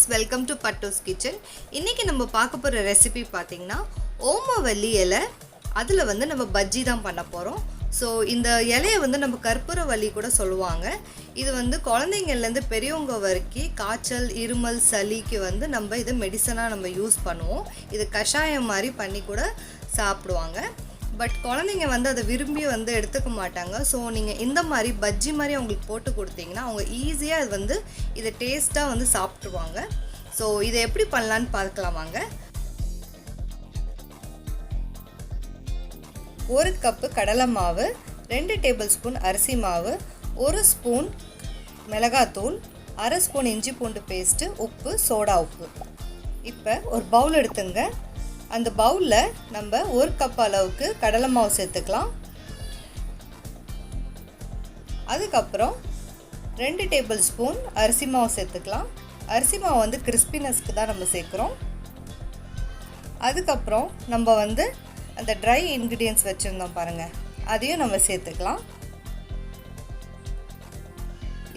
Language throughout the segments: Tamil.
Friends, welcome to பட்டூஸ் kitchen. இன்றைக்கி நம்ம பார்க்க போகிற ரெசிபி பார்த்திங்கன்னா ஓமவல்லி இலை. அதில் வந்து நம்ம பஜ்ஜி தான் பண்ண போகிறோம். ஸோ இந்த இலையை வந்து நம்ம கற்பூரவல்லி கூட சொல்லுவாங்க. இது வந்து குழந்தைங்கள்லேருந்து பெரியவங்க வரைக்கும் காய்ச்சல், இருமல், சளிக்கு வந்து நம்ம இதை மெடிசனாக நம்ம யூஸ் பண்ணுவோம். இது கஷாயம் மாதிரி பண்ணி கூட சாப்பிடுவாங்க. பட் குழந்தைங்க வந்து அதை விரும்பி வந்து எடுத்துக்க மாட்டாங்க. ஸோ நீங்கள் இந்த மாதிரி பஜ்ஜி மாதிரி அவங்களுக்கு போட்டு கொடுத்தீங்கன்னா அவங்க ஈஸியாக இது வந்து இதை டேஸ்ட்டாக வந்து சாப்பிட்ருவாங்க. ஸோ இதை எப்படி பண்ணலான்னு பார்க்கலாம் வாங்க. 1 கப்பு கடலை மாவு, 2 டேபிள் ஸ்பூன் அரிசி மாவு, 1 ஸ்பூன் மிளகாத்தூள், 1/2 ஸ்பூன் இஞ்சி பூண்டு பேஸ்ட்டு, உப்பு, சோடா உப்பு. இப்போ ஒரு பவுல் எடுத்துங்க. அந்த பவுலில் நம்ம 1 கப் அளவுக்கு கடலை மாவு சேர்த்துக்கலாம். அதுக்கப்புறம் 2 டேபிள் ஸ்பூன் அரிசி மாவு சேர்த்துக்கலாம். அரிசி மாவு வந்து கிறிஸ்பினஸ்க்கு தான் நம்ம சேர்க்குறோம். அதுக்கப்புறம் நம்ம வந்து அந்த ட்ரை இன்க்ரீடியன்ட்ஸ் வச்சுருந்தோம் பாருங்கள், அதையும் நம்ம சேர்த்துக்கலாம்.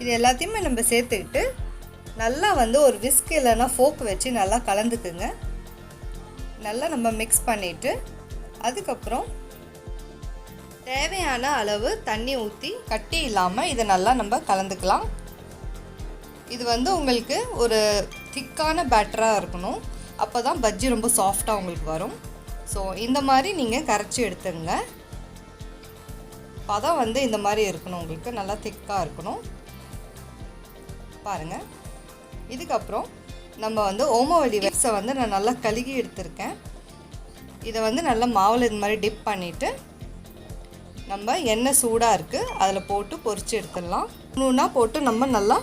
இது எல்லாத்தையுமே நம்ம சேர்த்துக்கிட்டு நல்லா வந்து ஒரு விஸ்க் இல்லைன்னா ஃபோக் வச்சு நல்லா கலந்துக்குங்க. நல்லா நம்ம மிக்ஸ் பண்ணிவிட்டு அதுக்கப்புறம் தேவையான அளவு தண்ணி ஊற்றி கட்டி இல்லாமல் இதை நல்லா நம்ம கலந்துக்கலாம். இது வந்து உங்களுக்கு ஒரு திக்கான பேட்டராக இருக்கணும். அப்போ தான் பஜ்ஜி ரொம்ப சாஃப்டாக உங்களுக்கு வரும். ஸோ இந்த மாதிரி நீங்கள் கரைச்சி எடுத்துங்க. பதம் வந்து இந்த மாதிரி இருக்கணும், உங்களுக்கு நல்லா திக்காக இருக்கணும் பாருங்கள். இதுக்கப்புறம் நம்ம வந்து ஓமவல்லி வெக்ஸை வந்து நான் நல்லா கழுகி எடுத்திருக்கேன். இதை வந்து நல்லா மாவில் இது மாதிரி டிப் பண்ணிவிட்டு நம்ம எண்ணெய் சூடாக இருக்குது அதில் போட்டு பொரித்து எடுத்துடலாம். நூனா போட்டு நம்ம நல்லா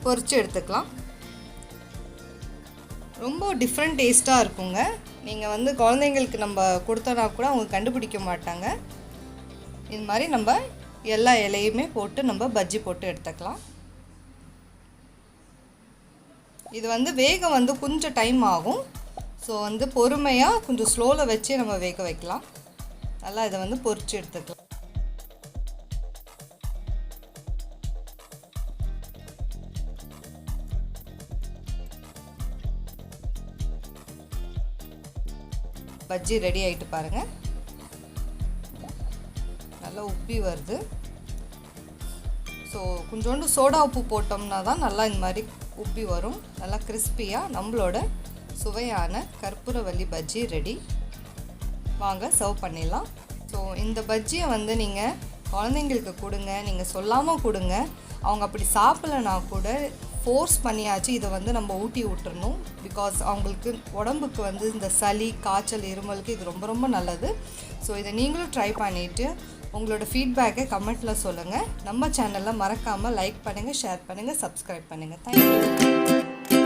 பொரித்து எடுத்துக்கலாம். ரொம்ப டிஃப்ரெண்ட் டேஸ்ட்டாக இருக்குங்க. நீங்கள் வந்து குழந்தைங்களுக்கு நம்ம கொடுத்தோன்னா கூட அவங்க கண்டுபிடிக்க மாட்டாங்க. இது மாதிரி நம்ம எல்லா இலையுமே போட்டு நம்ம பஜ்ஜி போட்டு எடுத்துக்கலாம். இது வந்து வேகம் வந்து கொஞ்சம் டைம் ஆகும். ஸோ வந்து பொறுமையாக கொஞ்சம் ஸ்லோவில் வச்சு நம்ம வேக வைக்கலாம். நல்லா இதை வந்து பொரித்து எடுத்துக்கலாம். பஜ்ஜி ரெடி ஆகிட்டு பாருங்கள், நல்லா உப்பி வருது. ஸோ கொஞ்சோண்டு சோடா உப்பு போட்டோம்னா தான் நல்லா இந்த மாதிரி உப்பி வரும். நல்லா கிறிஸ்பியாக நம்மளோட சுவையான கற்பூரவல்லி பஜ்ஜி ரெடி. வாங்க சர்வ் பண்ணிடலாம். ஸோ இந்த பஜ்ஜியை வந்து நீங்கள் குழந்தைங்களுக்கு கொடுங்க, நீங்கள் சொல்லாமல் கொடுங்க. அவங்க அப்படி சாப்பிட்லனா கூட ஃபோர்ஸ் பண்ணியாச்சு இதை வந்து நம்ம ஊட்டி விட்டுறணும். பிகாஸ் அவங்களுக்கு உடம்புக்கு வந்து இந்த சளி, காய்ச்சல், இருமலுக்கு இது ரொம்ப ரொம்ப நல்லது. ஸோ இதை நீங்களும் ட்ரை பண்ணிவிட்டு உங்களோட ஃபீட்பேக்கை கமெண்ட்டில் சொல்லுங்கள். நம்ம சேனலில் மறக்காமல் லைக் பண்ணுங்கள், ஷேர் பண்ணுங்கள், சப்ஸ்கிரைப் பண்ணுங்கள். தேங்க்யூ.